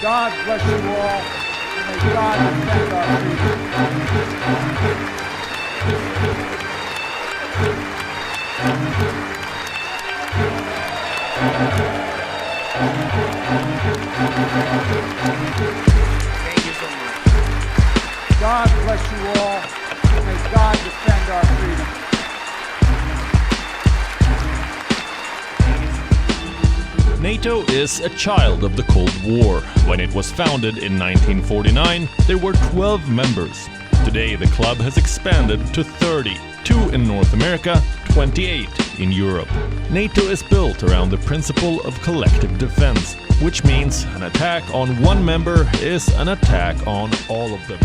God bless you all, and may God defend our freedom. Thank you so much. God bless you all, and may God defend our freedom. NATO is a child of the Cold War. When it was founded in 1949, there were 12 members. Today the club has expanded to 30, 2 in North America, 28 in Europe. NATO is built around the principle of collective defense, which means an attack on one member is an attack on all of them.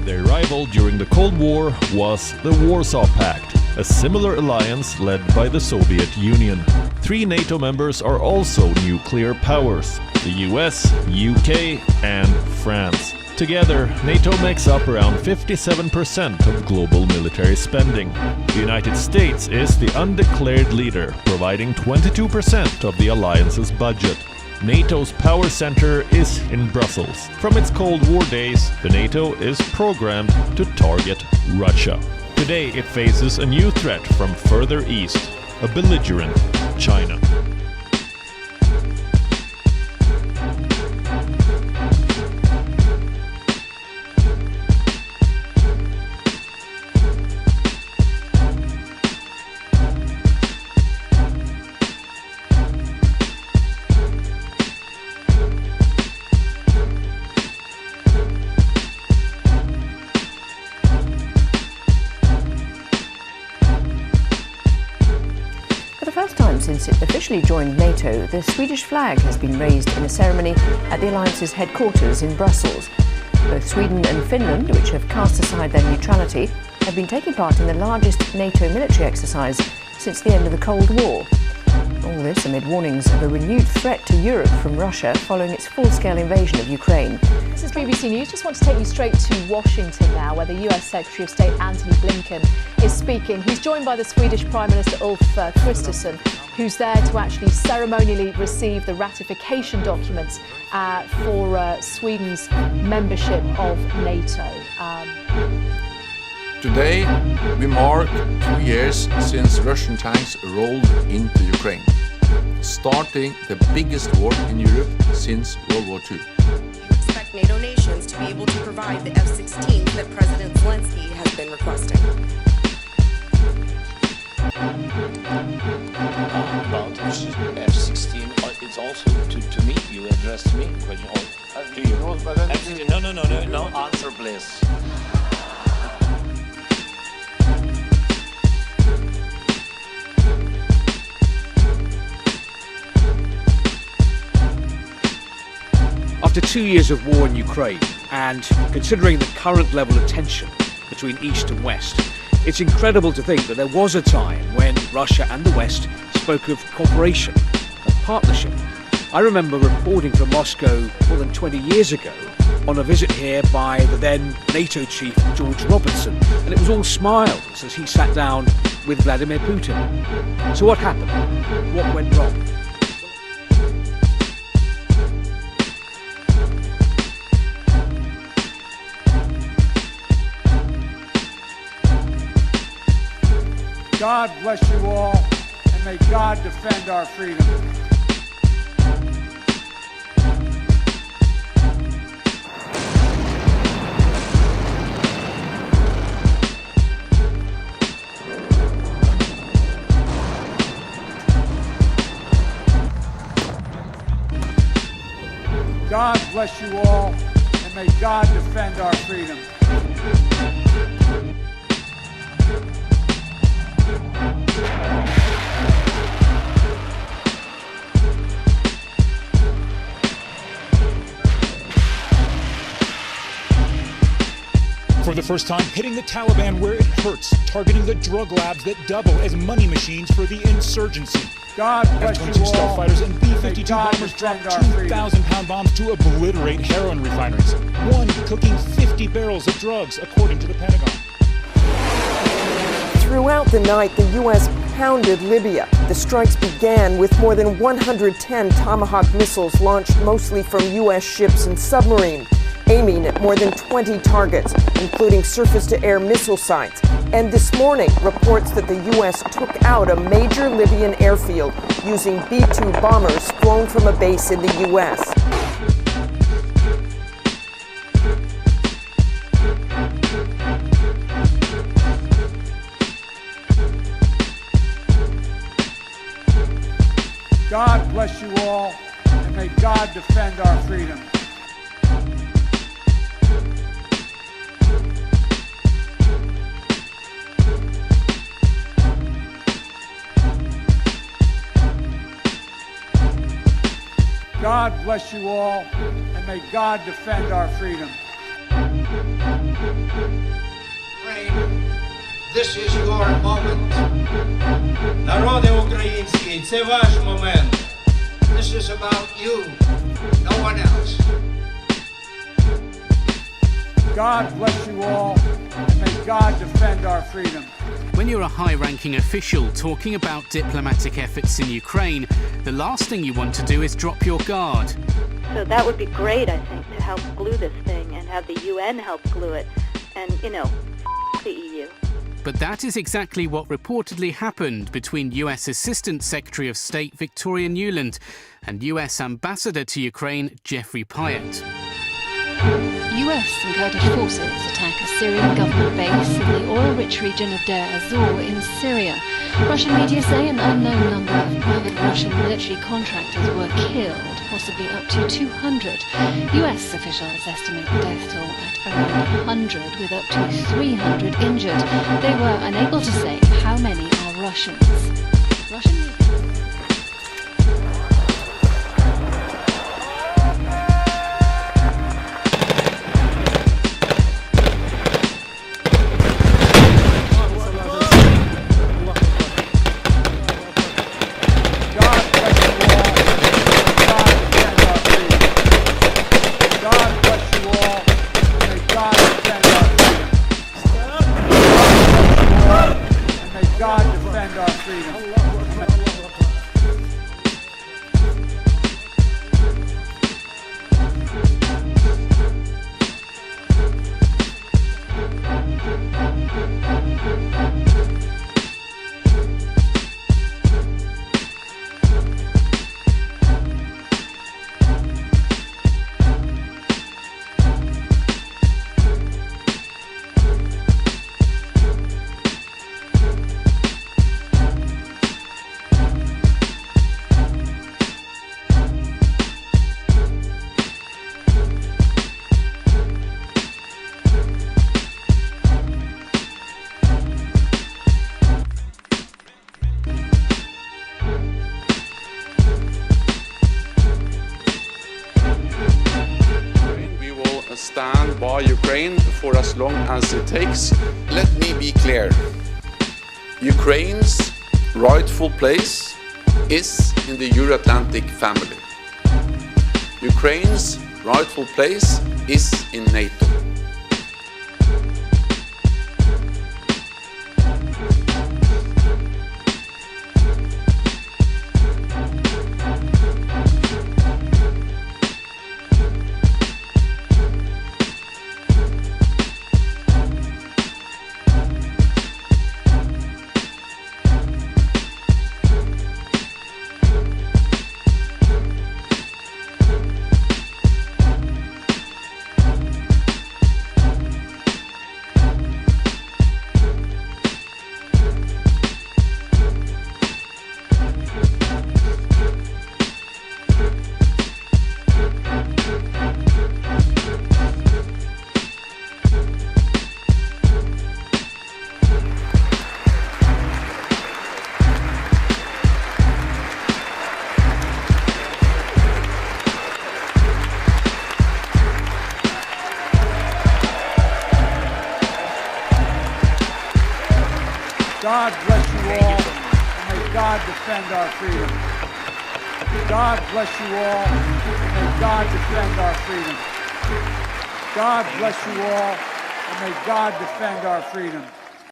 Their rival during the Cold War was the Warsaw Pact, a similar alliance led by the Soviet Union. 3 NATO members are also nuclear powers: the US, UK and France. Together, NATO makes up around 57% of global military spending. The United States is the undeclared leader, providing 22% of the alliance's budget. NATO's power center is in Brussels. From its Cold War days, the NATO is programmed to target Russia. Today it faces a new threat from further east, a belligerent China. For the first time since it officially joined NATO, the Swedish flag has been raised in a ceremony at the alliance's headquarters in Brussels. Both Sweden and Finland, which have cast aside their neutrality, have been taking part in the largest NATO military exercise since the end of the Cold War. All this amid warnings of a renewed threat to Europe from Russia following its full-scale invasion of Ukraine. This is BBC News. Just want to take you straight to Washington now, where the US Secretary of State Antony Blinken is speaking. He's joined by the Swedish Prime Minister Ulf Kristersson, who's there to actually ceremonially receive the ratification documents for Sweden's membership of NATO. Today, we mark 2 years since Russian tanks rolled into Ukraine, starting the biggest war in Europe since World War II. We expect NATO nations to be able to provide the F-16s that President Zelensky has been requesting. About F-16, it's also to me, you addressed me, question. Do you know about that? No, answer please. After 2 years of war in Ukraine, and considering the current level of tension between East and West, it's incredible to think that there was a time when Russia and the West spoke of cooperation, of partnership. I remember reporting from Moscow more than 20 years ago on a visit here by the then NATO chief George Robertson, and it was all smiles as he sat down with Vladimir Putin. So what happened? What went wrong? God bless you all, and may God defend our freedom. God bless you all, and may God defend our freedom. For the first time, hitting the Taliban where it hurts, targeting the drug labs that double as money machines for the insurgency. God bless F-22 you all. stealth fighters and May B-52 God bombers defend dropped our freedom. 2,000-pound bombs to obliterate heroin refineries. One cooking 50 barrels of drugs, according to the Pentagon. Throughout the night, the U.S. pounded Libya. The strikes began with more than 110 Tomahawk missiles launched mostly from U.S. ships and submarines, aiming at more than 20 targets, including surface-to-air missile sites. And this morning, reports that the U.S. took out a major Libyan airfield using B-2 bombers flown from a base in the U.S. God bless you all, and may God defend our freedom. God bless you all, and may God defend our freedom. This is your moment. Народи український, це ваш момент. This is about you, no one else. God bless you all, and may God defend our freedom. When you're a high-ranking official talking about diplomatic efforts in Ukraine, the last thing you want to do is drop your guard. So that would be great, I think, to help glue this thing and have the UN help glue it. And, the EU. But that is exactly what reportedly happened between US Assistant Secretary of State Victoria Nuland and US Ambassador to Ukraine Jeffrey Pyatt. US and Kurdish forces attack a Syrian government base in the oil-rich region of Deir ez-Zor in Syria. Russian media say an unknown number of private Russian military contractors were killed, possibly up to 200. US officials estimate the death toll at around 100, with up to 300 injured. They were unable to say how many are Russians. Russian media... Stand by Ukraine for as long as it takes. Let me be clear. Ukraine's rightful place is in the Euro-Atlantic family. Ukraine's rightful place is in NATO. God bless you all, and may God defend our freedom. God bless you all, and may God defend our freedom. God bless you all, and may God defend our freedom.